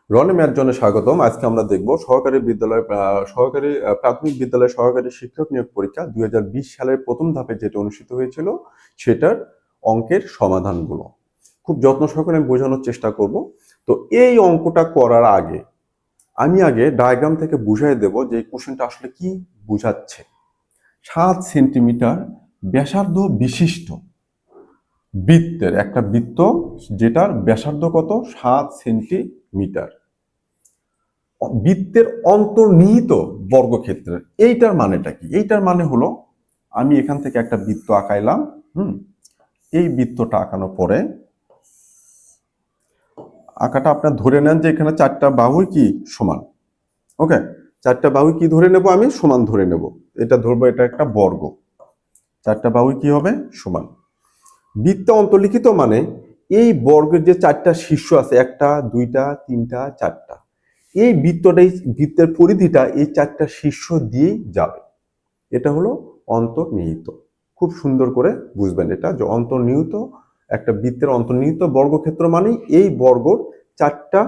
Roni math জোনে স্বাগতম। আজকে আমরা দেখব সরকারি প্রাথমিক বিদ্যালয় সহকারী শিক্ষক নিয়োগ পরীক্ষা 2020 সালের প্রথম ধাপে যেটা অনুষ্ঠিত হয়েছিল সেটার অঙ্কের সমাধানগুলো খুব যত্ন সহকারে আমি বোঝানোর চেষ্টা করব। তো এই অঙ্কটা করার আগে আমি ডায়াগ্রাম থেকে বুঝিয়ে দেব যে এই কোশ্চেনটা আসলে কি বোঝাচ্ছে। 7 সেন্টিমিটার ব্যাসার্ধ বিশিষ্ট বৃত্তের একটা বৃত্ত যেটার ব্যাসার্ধ কত 7 সেন্টিমিটার, বৃত্তের অন্তর্নিহিত বর্গক্ষেত্রের এইটার মানেটা কি? এইটার মানে হলো আমি এখান থেকে একটা বৃত্ত আঁকাইলাম। এই বৃত্তটা আঁকানোর পরে আঁকাটা আপনার ধরে নেন যে এখানে চারটা বাহুই কি সমান। ওকে, চারটা বাহুই কি ধরে নেব? আমি সমান ধরে নেব। এটা ধরবো এটা একটা বর্গ, চারটা বাহুই কি হবে সমান। বৃত্তে অন্তর্লিখিত মানে এই বর্গের যে চারটা শীর্ষ আছে, একটা দুইটা তিনটা চারটা, এই বৃত্তের পরিধিটা এই চারটা শীর্ষ দিয়েই যাবে। এটা হলো অন্তর্নিহিত। খুব সুন্দর করে বুঝবেন এটা, যে অন্তর্নিহিত একটা বৃত্তের অন্তর্নিহিত বর্গক্ষেত্র মানে এই বর্গর চারটা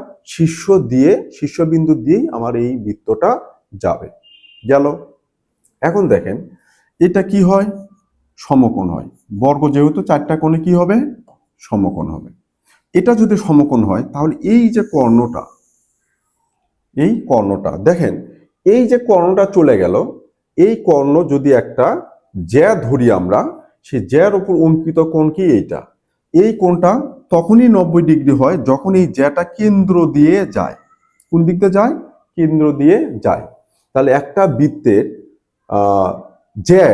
শীর্ষবিন্দু দিয়েই আমার এই বৃত্তটা যাবে। গেল। এখন দেখেন এটা কি হয়? সমকোণ হয়। বর্গ যেহেতু চারটা কোণে কি হবে? সমকোণ হবে। এটা যদি সমকোণ হয় তাহলে এই যে কর্ণটা দেখেন, এই যে কর্ণটা চলে গেল, এই কর্ণ যদি একটা জ্যা ধরি আমরা, সেই জ্যার উপর অঙ্কিত কোণ কি এইটা, এই কোণটা তখনই 90 ডিগ্রি হয় যখন এই জ্যাটা কেন্দ্র দিয়ে যায়। কোন দিক দিয়ে যায়? কেন্দ্র দিয়ে যায়। তাহলে একটা বৃত্তের জ্যা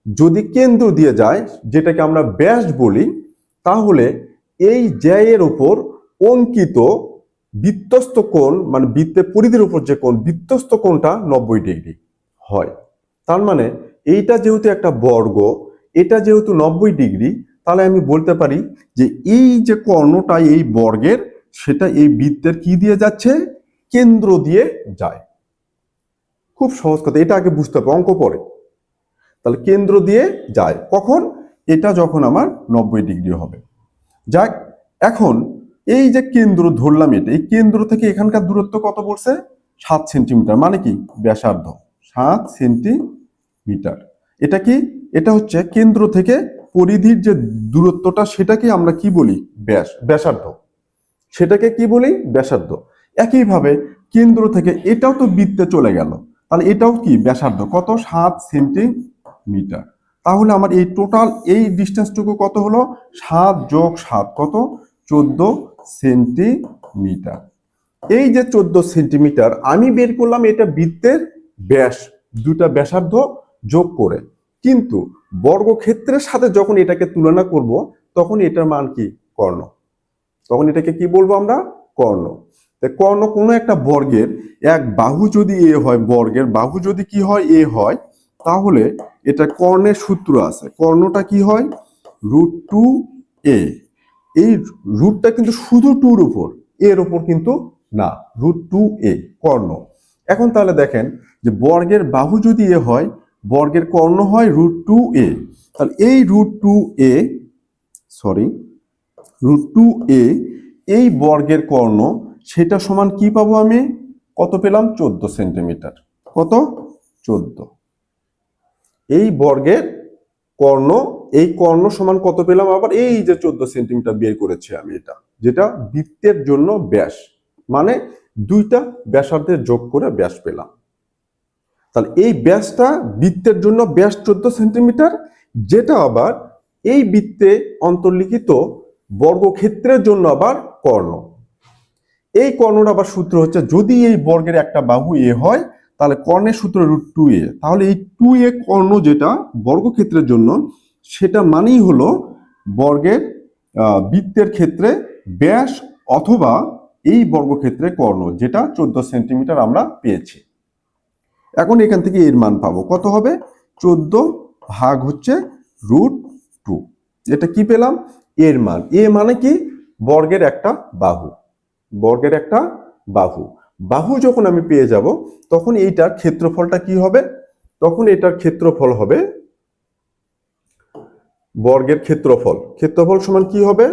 যদি কেন্দ্র দিয়ে যায়, যেটাকে আমরা ব্যাস বলি, তাহলে এই জ্যা এর উপর অঙ্কিত বৃত্তস্থ কোণ মানে বৃত্তের পরিধির উপর যে কোণ, বৃত্তস্থ কোণটা 90 ডিগ্রি হয়। তার মানে এইটা যেহেতু একটা বর্গ, এটা যেহেতু 90 ডিগ্রি, তাহলে আমি বলতে পারি যে এই যে কর্ণটা এই বর্গের, সেটা এই বৃত্তের কি দিয়ে যাচ্ছে? কেন্দ্র দিয়ে যায়। খুব সহজ কথা, এটা আগে বুঝতে হবে, অঙ্ক পরে। তাহলে কেন্দ্র দিয়ে যায় কখন? এটা যখন আমার 90 ডিগ্রি হবে। যাক, এখন এই যে কেন্দ্র ধরলাম, এই কেন্দ্র থেকে এখানকার দূরত্ব কত পড়ছে? 7 সেন্টিমিটার। মানে কি? ব্যাসার্ধ 7 সেন্টিমিটার। এটা কি? এটা হচ্ছে কেন্দ্র থেকে পরিধির যে দূরত্বটা, সেটাকে আমরা কি বলি? ব্যাসার্ধ। সেটাকে কি বলি? ব্যাসার্ধ। একইভাবে কেন্দ্র থেকে এটাও তো বৃত্তে চলে গেল, তাহলে এটাও কি ব্যাসার্ধ। কত? 7 সেন্টিমিটার। তাহলে আমার এই টোটাল এই ডিস্টেন্সটুকু কত হলো? 7 যোগ 7 কত? 14 সেন্টিমিটার। এই যে 14 সেন্টিমিটার আমি বের করলাম, এটা বৃত্তের ব্যাস, দুটা ব্যাসার্ধ যোগ করে। কিন্তু বর্গক্ষেত্রের সাথে যখন এটাকে তুলনা করব, তখন এটার মান কি? কর্ণ। তখন এটাকে কি বলবো আমরা? কর্ণ। কর্ণ কোনো একটা বর্গের এক বাহু যদি এ হয়, বর্গের বাহু যদি কি হয়? এ হয়, তাহলে এটা কর্ণের সূত্র আছে। কর্ণটা কি হয়? √2a। এই রুটটা কিন্তু শুধু টুর উপর, এর উপর কিন্তু না। √2a কর্ণ। এখন তাহলে দেখেন যে বর্গের বাহু যদি এ হয়, বর্গের কর্ণ হয় √2a। তাহলে এই √2a এই বর্গের কর্ণ, সেটা সমান কি পাবো আমি? কত পেলাম? 14 সেন্টিমিটার। কত? 14। এই বর্গের কর্ণ, এই কর্ণ সমান কত পেলাম? আবার এই যে 14 সেন্টিমিটার বের করেছি আমি, এটা যেটা বৃত্তের জন্য ব্যাস, মানে দুইটা ব্যাসার্ধের যোগ করে ব্যাস পেলাম। তাহলে এই ব্যাসটা বৃত্তের জন্য ব্যাস 14 সেন্টিমিটার, যেটা আবার এই বৃত্তে অন্তর্লিখিত বর্গক্ষেত্রের জন্য আবার কর্ণ। এই কর্ণর আবার সূত্র হচ্ছে, যদি এই বর্গের একটা বাহু এ হয়, তাহলে কর্ণের সূত্র √2a। তাহলে এই 2a কর্ণ যেটা বর্গক্ষেত্রের জন্য, সেটা মানেই হলো বর্গের বৃত্তের ক্ষেত্রে ব্যাস অথবা এই বর্গক্ষেত্রে কর্ণ, যেটা 14 সেন্টিমিটার আমরা পেয়েছি। এখন এখান থেকে এর মান পাবো, কত হবে? 14 ভাগ হচ্ছে √2। এটা কি পেলাম? এর মান। এ মানে কি? বর্গের একটা বাহু। বর্গের একটা বাহু। বাহু যখন আমি পেয়ে যাব, তখন এইটার ক্ষেত্রফলটা কি হবে? তখন এটার ক্ষেত্রফল হবে, বর্গের ক্ষেত্রফল সমান কি হবে?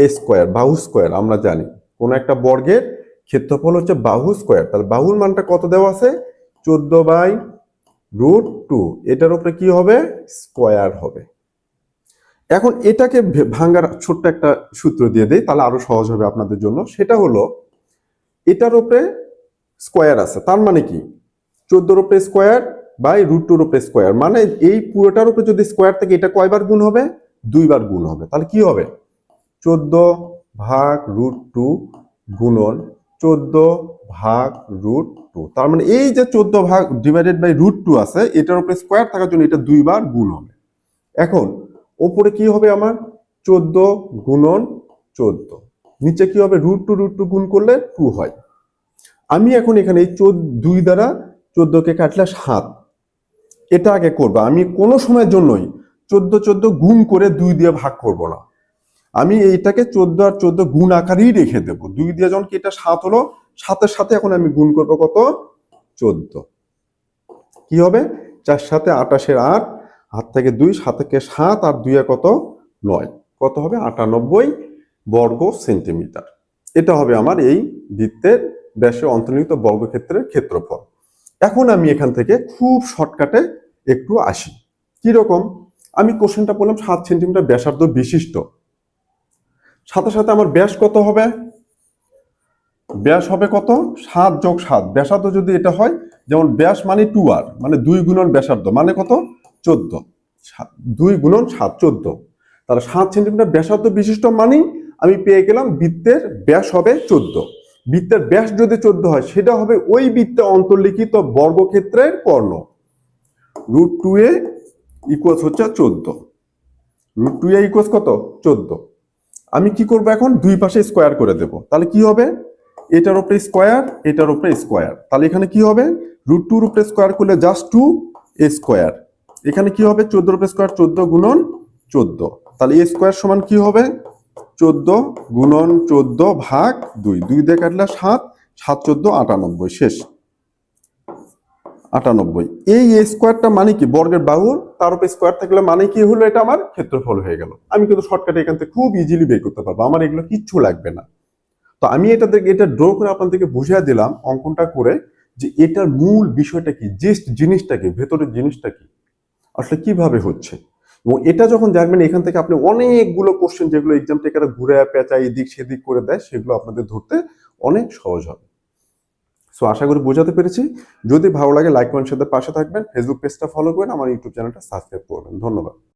a স্কয়ার, বাহু স্কয়ার। আমরা জানি কোন একটা বর্গের ক্ষেত্রফল হচ্ছে বাহু স্কোয়ার, তাহলে বাহুর মানটা কত দেওয়া আছে? 14/√2। এটার উপরে কি হবে? স্কোয়ার হবে। এখন এটাকে ভাঙার ছোট্ট একটা সূত্র দিয়ে দেই, তাহলে আরো সহজ হবে আপনাদের জন্য। সেটা হলো এটার উপরে স্কোয়ার আছে, তার মানে কি 14 উপরে স্কোয়ার বাই √2 উপরে স্কোয়ার, মানে এই পুরোটার উপরে যদি স্কোয়ার থাকে এটা কয়বার গুণ হবে? 2বার গুণ হবে। তাহলে কি হবে? 14/√2 গুণন 14/√2। তার মানে এই যে 14 ভাগ ডিভাইডেড বাই √2 আছে, এটার উপরে স্কোয়ার থাকার জন্য এটা 2বার গুণ হবে। এখন ওপরে কি হবে আমার? 14 গুণন 14, নিচে কি হবে? √2 গুণ করলে 2 হয়। আমি এখন এখানে এই 2 দ্বারা 14কে কাটলে 7, এটা আগে করবো। আমি কোনো সময়ের জন্যই 14 গুণ করে 2 দিয়ে ভাগ করব না, আমি এইটাকে 14 আর 14 গুণ আকারেই রেখে দেবো। 2 দিয়ে যখন কি এটা 7 হলো, 7-এর সাথে এখন আমি গুণ করব কত? 14। কি হবে? 4 7 28-এর 8, হাত থেকে 2, 7 থেকে 7 আর 2 কত? 9, কত হবে? 98 বর্গ সেন্টিমিটার। এটা হবে আমার এই বৃত্তের ব্যাসে অন্তর্নিহিত বর্গক্ষেত্রের ক্ষেত্রফল। এখন আমি এখান থেকে খুব শর্টকাটে একটু আসি। কি রকম? আমি কোশ্চেনটা বললাম 7 সেন্টিমিটার ব্যাসার্ধ বিশিষ্ট, সাথে সাথে আমার ব্যাস কত হবে? ব্যাস হবে কত? 7 যোগ 7। ব্যাসার্ধ যদি এটা হয়, যেমন ব্যাস মানে 2r, মানে 2 গুণন ব্যাসার্ধ মানে কত? 14। 2 গুণন 7 14। তাহলে 7 সেন্টিমিটার ব্যাসার্ধ বিশিষ্ট মানেই আমি পেয়ে গেলাম বৃত্তের ব্যাস হবে 14। বৃত্তের ব্যাস যদি 14 হয়, সেটা হবে ওই বৃত্তে অন্তর্লিখিত বর্গক্ষেত্রের কর্ণ। √2a ইকুয়ালস হচ্ছে 14। √2a ইকুয়ালস কত? 14। আমি কি করব এখন? দুই পাশে স্কোয়ার করে দেব। তাহলে কি হবে? এটার উপরে স্কোয়ার, এটার উপরে স্কোয়ার। তাহলে এখানে কি হবে? √2 উপরে স্কোয়ার করলে জাস্ট 2 স্কোয়ার। এখানে কি হবে? 14 উপরে স্কোয়ার 14 গুণন 14। তাহলে এ স্কোয়ার সমান কি হবে? 14 গুণন 14 ভাগ 2। 2 দিয়ে কাটলে 7, 7 14 98, শেষ। 98। এই স্কোয়ারটা মানে কি? বর্গের বাহুর তার উপরে স্কোয়ার থাকলে মানে কি হলো? এটা আমার ক্ষেত্রফল হয়ে গেল। আমি কিন্তু শর্টকাটে এখান থেকে খুব ইজিলি বের করতে পারবো, আমার এগুলো কিচ্ছু লাগবে না। তো আমি এটা ড্র করে আপনাদেরকে বুঝিয়ে দিলাম অঙ্কনটা করে, যে এটার মূল বিষয়টা কি, জাস্ট জিনিসটা কি, ভেতরের জিনিসটা কি, আসলে কিভাবে হচ্ছে। এবং এটা যখন জানবেন, এখান থেকে আপনি অনেকগুলো কোশ্চেন যেগুলো এক্সাম টেকারা ঘুরে পেঁচা এদিক সেদিক করে দেয়, সেগুলো আপনাদের ধরতে অনেক সহজ হবে। সো আশা করি বোঝাতে পেরেছি। যদি ভালো লাগে লাইক কমেন্ট সাথে পাশে থাকবেন, ফেসবুক পেজটা ফলো করেন, আমার ইউটিউব চ্যানেলটা সাবস্ক্রাইব করবেন। ধন্যবাদ।